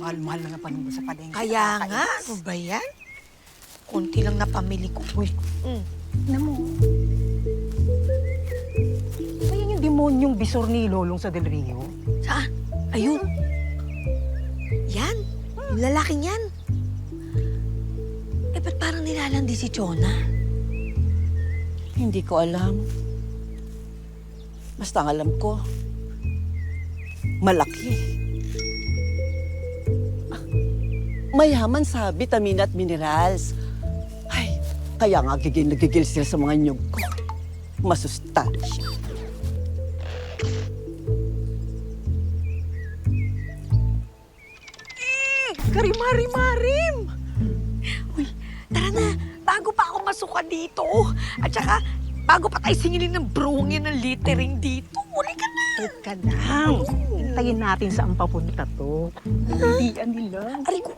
Mahal-mahal na panunod sa palengke. Kaya nga, ano ba yan? Kunti lang na pamili ko. Uy, alam mo. Ayan yung demonyong bisor ni Lolong sa Del Rio. Saan? Ayun. Yan. Yung lalaking yan. Eh, ba't parang nilalandi si Jonah? Hindi ko alam. Basta ang alam ko, malaki. Mayaman sa vitamina at minerals. Ay, kaya nga gigil sila sa mga nyug ko. Masustansya. Karimari-marim! Uy, tara na. Bago pa ako masuka dito. At saka, bago pa tayo singilin ng brungin ng littering dito. Uli ka na. Teka lang. Hintayin natin saan papunta to. Hindi nila. Aray ko,